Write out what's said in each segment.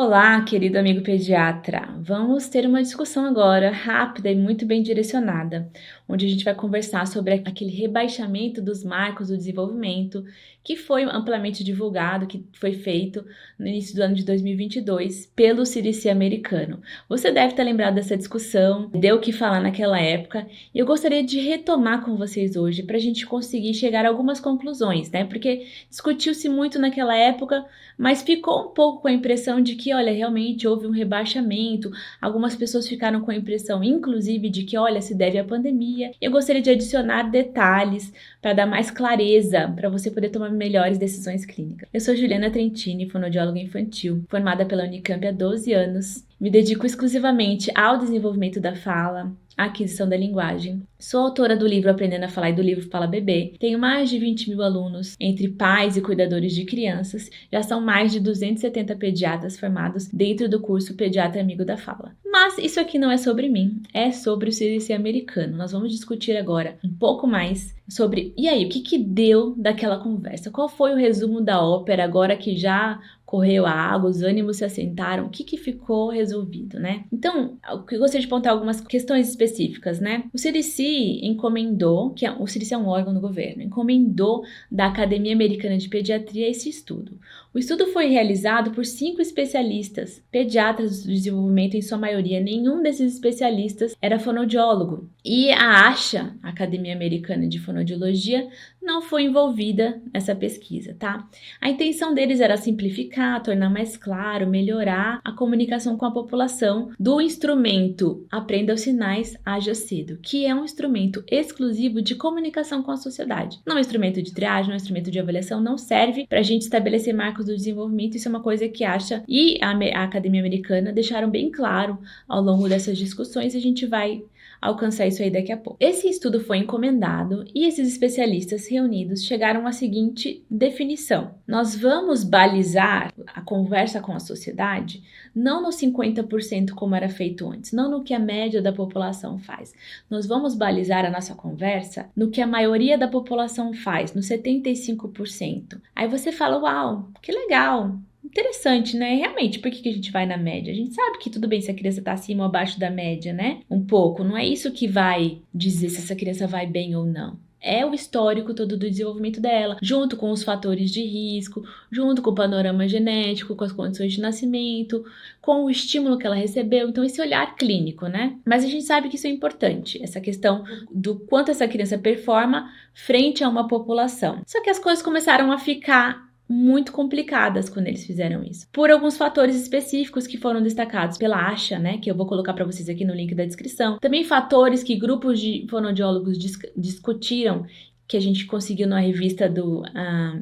Olá, querido amigo pediatra. Vamos ter uma discussão agora rápida e muito bem direcionada, onde a gente vai conversar sobre aquele rebaixamento dos marcos do desenvolvimento que foi amplamente divulgado, que foi feito no início do ano de 2022 pelo CDC americano. Você deve estar lembrado dessa discussão, deu o que falar naquela época, e eu gostaria de retomar com vocês hoje para a gente conseguir chegar a algumas conclusões, né? Porque discutiu-se muito naquela época, mas ficou um pouco com a impressão de que, olha, realmente houve um rebaixamento. Algumas pessoas ficaram com a impressão, inclusive, de que, olha, se deve à pandemia. Eu gostaria de adicionar detalhes para dar mais clareza, para você poder tomar melhores decisões clínicas. Eu sou Juliana Trentini, fonoaudióloga infantil, formada pela Unicamp há 12 anos. Me dedico exclusivamente ao desenvolvimento da fala, à aquisição da linguagem. Sou autora do livro Aprendendo a Falar e do livro Fala Bebê. Tenho mais de 20 mil alunos, entre pais e cuidadores de crianças. Já são mais de 270 pediatras formados dentro do curso Pediatra Amigo da Fala. Mas isso aqui não é sobre mim, é sobre o CDC americano. Nós vamos discutir agora um pouco mais sobre, e aí, o que deu daquela conversa? Qual foi o resumo da ópera agora que já correu a água, os ânimos se assentaram, o que ficou resolvido, né? Então, eu gostaria de apontar algumas questões específicas, né? O CDC encomendou, o CDC é um órgão do governo, encomendou da Academia Americana de Pediatria esse estudo. O estudo foi realizado por 5 especialistas, pediatras do desenvolvimento em sua maioria. Nenhum desses especialistas era fonoaudiólogo. E a ASHA, a Academia Americana de Fonoaudiologia, não foi envolvida nessa pesquisa, tá? A intenção deles era simplificar, tornar mais claro, melhorar a comunicação com a população do instrumento Aprenda os Sinais, Haja Cedo, que é um instrumento exclusivo de comunicação com a sociedade. Não é um instrumento de triagem, não é um instrumento de avaliação, não serve para a gente estabelecer marcos do desenvolvimento. Isso é uma coisa que a ASHA e a Academia Americana deixaram bem claro ao longo dessas discussões, e a gente vai alcançar isso aí daqui a pouco. Esse estudo foi encomendado e esses especialistas reunidos chegaram à seguinte definição: nós vamos balizar a conversa com a sociedade não no 50% como era feito antes, não no que a média da população faz. Nós vamos balizar a nossa conversa no que a maioria da população faz, no 75%. Aí você fala, uau, que legal! Interessante, né? Realmente, por que a gente vai na média? A gente sabe que tudo bem se a criança tá acima ou abaixo da média, né? Um pouco. Não é isso que vai dizer se essa criança vai bem ou não. É o histórico todo do desenvolvimento dela, junto com os fatores de risco, junto com o panorama genético, com as condições de nascimento, com o estímulo que ela recebeu. Então, esse olhar clínico, né? Mas a gente sabe que isso é importante, essa questão do quanto essa criança performa frente a uma população. Só que as coisas começaram a ficar muito complicadas quando eles fizeram isso, por alguns fatores específicos que foram destacados pela ASHA, né, que eu vou colocar para vocês aqui no link da descrição. Também fatores que grupos de fonoaudiólogos discutiram, que a gente conseguiu na revista do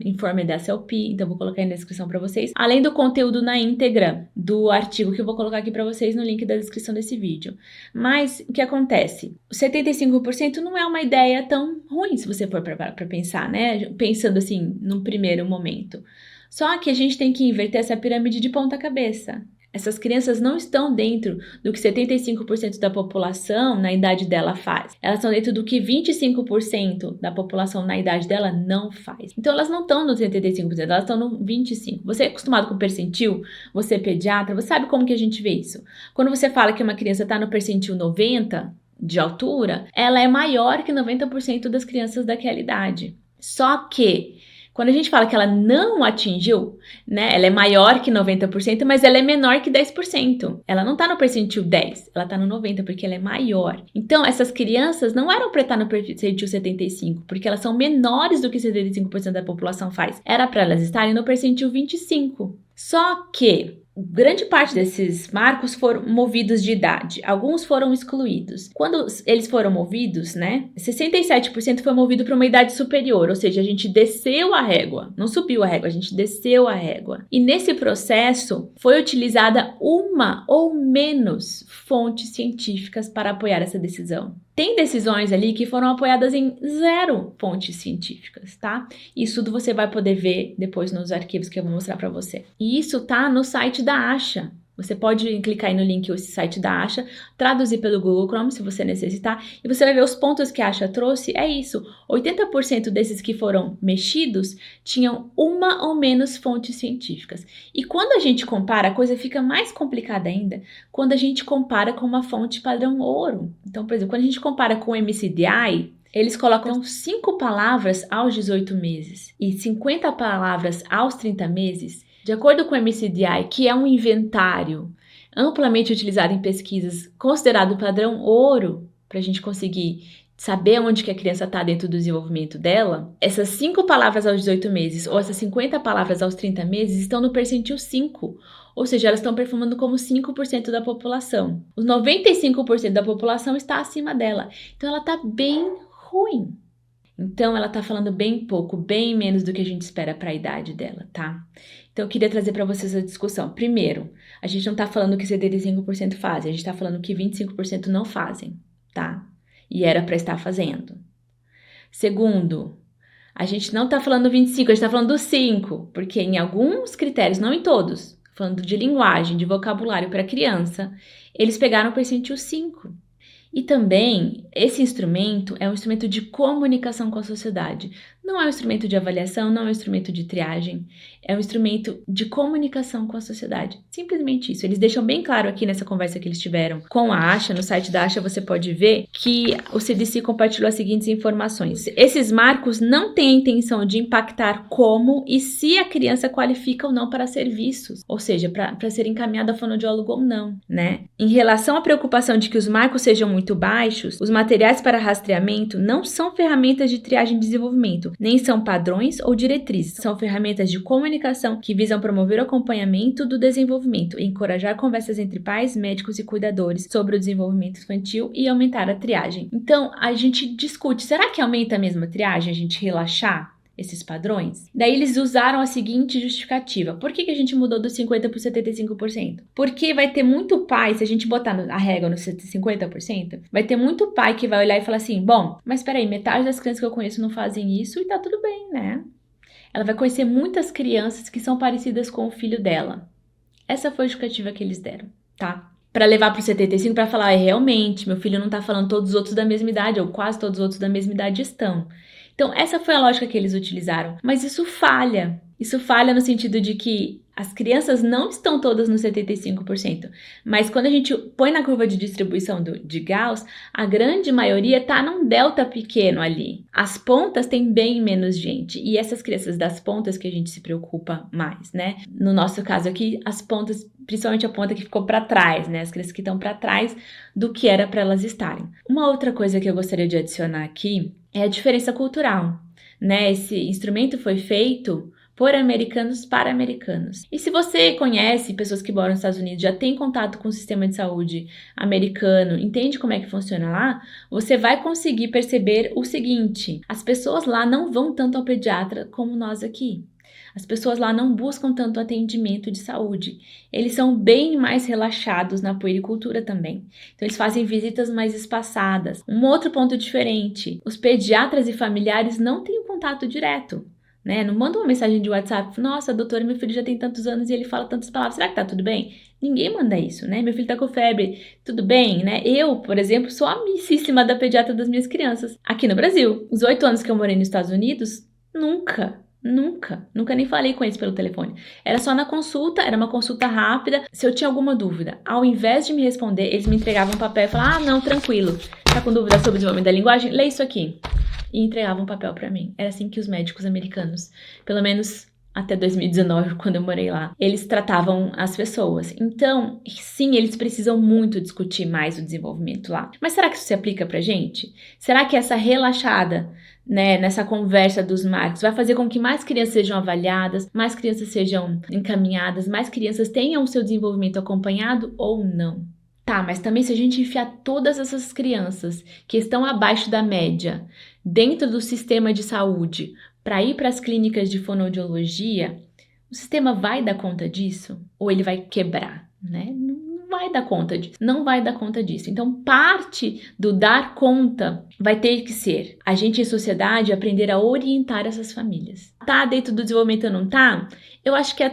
Informe da SLP, então vou colocar aí na descrição para vocês, além do conteúdo na íntegra do artigo que eu vou colocar aqui para vocês no link da descrição desse vídeo. Mas o que acontece? O 75% não é uma ideia tão ruim se você for para pensar, né? Pensando assim, num primeiro momento. Só que a gente tem que inverter essa pirâmide de ponta cabeça. Essas crianças não estão dentro do que 75% da população na idade dela faz. Elas estão dentro do que 25% da população na idade dela não faz. Então, elas não estão no 75%, elas estão no 25%. Você é acostumado com percentil? Você é pediatra? Você sabe como que a gente vê isso? Quando você fala que uma criança está no percentil 90 de altura, ela é maior que 90% das crianças daquela idade. Só que quando a gente fala que ela não atingiu, né, ela é maior que 90%, mas ela é menor que 10%. Ela não tá no percentil 10, ela tá no 90, porque ela é maior. Então, essas crianças não eram para estar no percentil 75, porque elas são menores do que 75% da população faz. Era para elas estarem no percentil 25. Só que grande parte desses marcos foram movidos de idade, alguns foram excluídos. Quando eles foram movidos, né, 67% foi movido para uma idade superior, ou seja, a gente desceu a régua, não subiu a régua, a gente desceu a régua. E nesse processo foi utilizada uma ou menos fontes científicas para apoiar essa decisão. Tem decisões ali que foram apoiadas em 0 fontes científicas, tá? Isso tudo você vai poder ver depois nos arquivos que eu vou mostrar para você. E isso tá no site da ASHA. Você pode clicar aí no link, esse site da ASHA, traduzir pelo Google Chrome, se você necessitar, e você vai ver os pontos que a ASHA trouxe. É isso, 80% desses que foram mexidos tinham uma ou menos fontes científicas. E quando a gente compara, a coisa fica mais complicada ainda, quando a gente compara com uma fonte padrão ouro. Então, por exemplo, quando a gente compara com o MCDI, eles colocam 5 palavras aos 18 meses e 50 palavras aos 30 meses. De acordo com o MCDI, que é um inventário amplamente utilizado em pesquisas, considerado padrão ouro, para a gente conseguir saber onde que a criança está dentro do desenvolvimento dela, essas 5 palavras aos 18 meses ou essas 50 palavras aos 30 meses estão no percentil 5, ou seja, elas estão performando como 5% da população. Os 95% da população está acima dela, então ela está bem ruim. Então, ela tá falando bem pouco, bem menos do que a gente espera para a idade dela, tá? Então, eu queria trazer para vocês a discussão. Primeiro, a gente não tá falando que 75% fazem, a gente tá falando que 25% não fazem, tá? E era para estar fazendo. Segundo, a gente não tá falando 25, a gente tá falando 5, porque em alguns critérios, não em todos, falando de linguagem, de vocabulário para criança, eles pegaram o percentil 5. E também, esse instrumento é um instrumento de comunicação com a sociedade. Não é um instrumento de avaliação, não é um instrumento de triagem, é um instrumento de comunicação com a sociedade. Simplesmente isso. Eles deixam bem claro aqui nessa conversa que eles tiveram com a ASHA, no site da ASHA você pode ver que o CDC compartilhou as seguintes informações. Esses marcos não têm a intenção de impactar como e se a criança qualifica ou não para serviços, ou seja, para ser encaminhada a fonoaudiólogo ou não, né? Em relação à preocupação de que os marcos sejam muito baixos, os materiais para rastreamento não são ferramentas de triagem e desenvolvimento, nem são padrões ou diretrizes, são ferramentas de comunicação que visam promover o acompanhamento do desenvolvimento e encorajar conversas entre pais, médicos e cuidadores sobre o desenvolvimento infantil e aumentar a triagem. Então, a gente discute, será que aumenta mesmo a triagem, a gente relaxar esses padrões? Daí eles usaram a seguinte justificativa. Por que a gente mudou dos 50% para 75%? Porque vai ter muito pai, se a gente botar a régua no 50%, vai ter muito pai que vai olhar e falar assim, bom, mas peraí, metade das crianças que eu conheço não fazem isso e tá tudo bem, né? Ela vai conhecer muitas crianças que são parecidas com o filho dela. Essa foi a justificativa que eles deram, tá? Para levar pro 75 para falar, realmente, meu filho não tá falando todos os outros da mesma idade, ou quase todos os outros da mesma idade estão. Então, essa foi a lógica que eles utilizaram. Mas isso falha. Isso falha no sentido de que as crianças não estão todas no 75%. Mas quando a gente põe na curva de distribuição de Gauss, a grande maioria está num delta pequeno ali. As pontas têm bem menos gente. E essas crianças das pontas que a gente se preocupa mais, né? No nosso caso aqui, as pontas, principalmente a ponta que ficou para trás, né? As crianças que estão para trás do que era para elas estarem. Uma outra coisa que eu gostaria de adicionar aqui é a diferença cultural, né? Esse instrumento foi feito por americanos para americanos. E se você conhece pessoas que moram nos Estados Unidos, já tem contato com o sistema de saúde americano, entende como é que funciona lá, você vai conseguir perceber o seguinte: as pessoas lá não vão tanto ao pediatra como nós aqui. As pessoas lá não buscam tanto atendimento de saúde. Eles são bem mais relaxados na puericultura também. Então, eles fazem visitas mais espaçadas. Um outro ponto diferente, os pediatras e familiares não têm contato direto, né? Não manda uma mensagem de WhatsApp, nossa, doutora, meu filho já tem tantos anos e ele fala tantas palavras, será que tá tudo bem? Ninguém manda isso, né? Meu filho tá com febre, tudo bem, né? Eu, por exemplo, sou amicíssima da pediatra das minhas crianças. Aqui no Brasil, os 8 anos que eu morei nos Estados Unidos, nunca nem falei com eles pelo telefone. Era só na consulta, era uma consulta rápida. Se eu tinha alguma dúvida, ao invés de me responder, eles me entregavam um papel e falavam, não, tranquilo, tá com dúvida sobre o desenvolvimento da linguagem? Lê isso aqui. E entregavam um papel pra mim. Era assim que os médicos americanos, pelo menos até 2019, quando eu morei lá, eles tratavam as pessoas. Então, sim, eles precisam muito discutir mais o desenvolvimento lá. Mas será que isso se aplica pra gente? Será que essa relaxada, né, nessa conversa dos marcos, vai fazer com que mais crianças sejam avaliadas, mais crianças sejam encaminhadas, mais crianças tenham o seu desenvolvimento acompanhado ou não? Tá, mas também se a gente enfiar todas essas crianças que estão abaixo da média dentro do sistema de saúde para ir para as clínicas de fonoaudiologia, o sistema vai dar conta disso? Ou ele vai quebrar, né? Não vai dar conta disso. Não vai dar conta disso. Então, parte do dar conta vai ter que ser a gente em sociedade aprender a orientar essas famílias. Tá dentro do desenvolvimento ou não tá? Eu acho que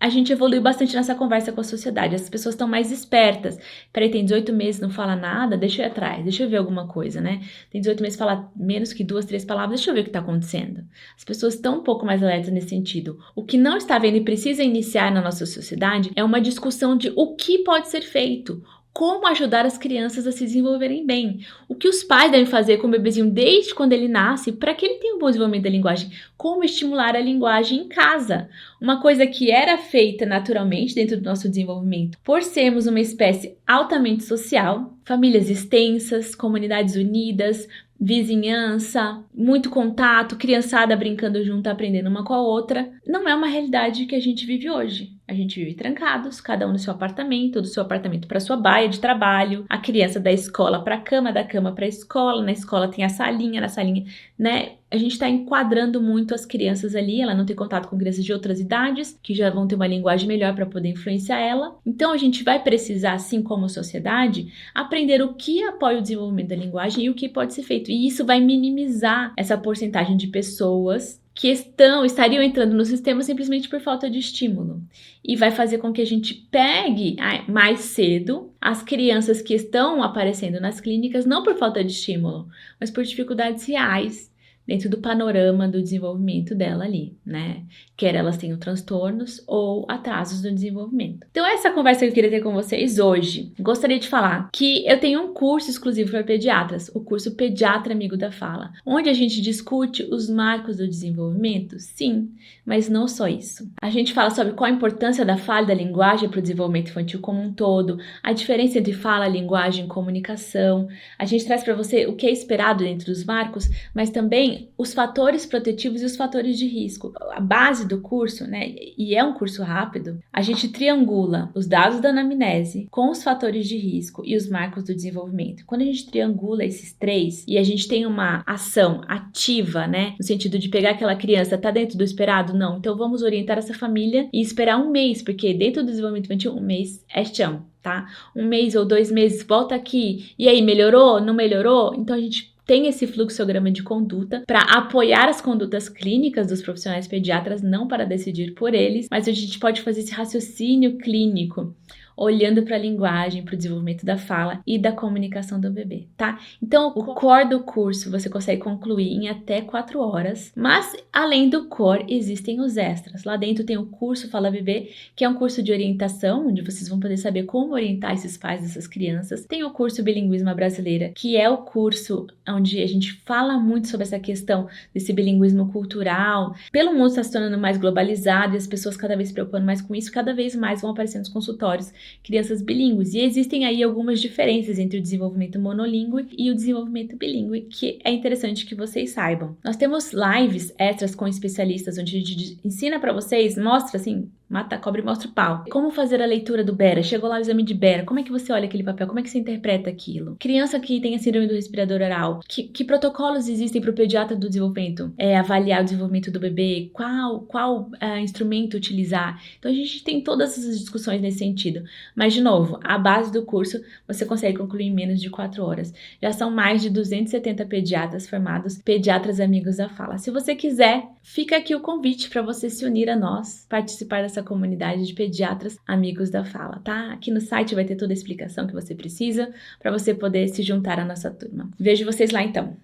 a gente evoluiu bastante nessa conversa com a sociedade. As pessoas estão mais espertas. Peraí, tem 18 meses, não fala nada? Deixa eu ir atrás, deixa eu ver alguma coisa, né? Tem 18 meses, fala menos que 2, 3 palavras, deixa eu ver o que está acontecendo. As pessoas estão um pouco mais alertas nesse sentido. O que não está vendo e precisa iniciar na nossa sociedade é uma discussão de o que pode ser feito. Como ajudar as crianças a se desenvolverem bem. O que os pais devem fazer com o bebezinho desde quando ele nasce para que ele tenha um bom desenvolvimento da linguagem. Como estimular a linguagem em casa. Uma coisa que era feita naturalmente dentro do nosso desenvolvimento. Por sermos uma espécie altamente social, famílias extensas, comunidades unidas, vizinhança, muito contato, criançada brincando junto, aprendendo uma com a outra, não é uma realidade que a gente vive hoje. A gente vive trancados, cada um no seu apartamento, do seu apartamento para sua baia de trabalho, a criança da escola para a cama, da cama para a escola, na escola tem a salinha, na salinha, né? A gente está enquadrando muito as crianças ali, ela não tem contato com crianças de outras idades, que já vão ter uma linguagem melhor para poder influenciar ela. Então, a gente vai precisar, assim como sociedade, aprender o que apoia o desenvolvimento da linguagem e o que pode ser feito. E isso vai minimizar essa porcentagem de pessoas que estariam entrando no sistema simplesmente por falta de estímulo. E vai fazer com que a gente pegue mais cedo as crianças que estão aparecendo nas clínicas, não por falta de estímulo, mas por dificuldades reais dentro do panorama do desenvolvimento dela ali, né? Quer elas tenham transtornos ou atrasos no desenvolvimento. Então, essa conversa que eu queria ter com vocês hoje, gostaria de falar que eu tenho um curso exclusivo para pediatras, o curso Pediatra Amigo da Fala, onde a gente discute os marcos do desenvolvimento, sim, mas não só isso. A gente fala sobre qual a importância da fala e da linguagem para o desenvolvimento infantil como um todo, a diferença entre fala, linguagem e comunicação. A gente traz para você o que é esperado dentro dos marcos, mas também os fatores protetivos e os fatores de risco. A base do curso, né, e é um curso rápido, a gente triangula os dados da anamnese com os fatores de risco e os marcos do desenvolvimento. Quando a gente triangula esses três e a gente tem uma ação ativa, né, no sentido de pegar aquela criança, tá dentro do esperado? Não. Então vamos orientar essa família e esperar um mês, porque dentro do desenvolvimento infantil, um mês é chão, tá? 1 mês ou 2 meses, volta aqui, e aí, melhorou? Não melhorou? Então a gente tem esse fluxograma de conduta para apoiar as condutas clínicas dos profissionais pediatras, não para decidir por eles, mas a gente pode fazer esse raciocínio clínico olhando para a linguagem, para o desenvolvimento da fala e da comunicação do bebê, tá? Então, o core do curso você consegue concluir em até 4 horas, mas além do core, existem os extras. Lá dentro tem o curso Fala Bebê, que é um curso de orientação, onde vocês vão poder saber como orientar esses pais dessas crianças. Tem o curso Bilinguismo Brasileira, que é o curso onde a gente fala muito sobre essa questão desse bilinguismo cultural. Pelo mundo está se tornando mais globalizado e as pessoas cada vez se preocupando mais com isso, cada vez mais vão aparecendo nos consultórios crianças bilíngues. E existem aí algumas diferenças entre o desenvolvimento monolíngue e o desenvolvimento bilíngue, que é interessante que vocês saibam. Nós temos lives extras com especialistas, onde a gente ensina para vocês, mostra assim, mata a cobra e mostra o pau. Como fazer a leitura do Bera? Chegou lá o exame de Bera. Como é que você olha aquele papel? Como é que você interpreta aquilo? Criança que tem a síndrome do respirador oral. Que protocolos existem para o pediatra do desenvolvimento? Avaliar o desenvolvimento do bebê? Qual instrumento utilizar? Então a gente tem todas essas discussões nesse sentido. Mas, de novo, a base do curso você consegue concluir em menos de 4 horas. Já são mais de 270 pediatras formados, pediatras amigos da fala. Se você quiser, fica aqui o convite para você se unir a nós, participar dessa comunidade de pediatras amigos da fala, tá? Aqui no site vai ter toda a explicação que você precisa para você poder se juntar à nossa turma. Vejo vocês lá então.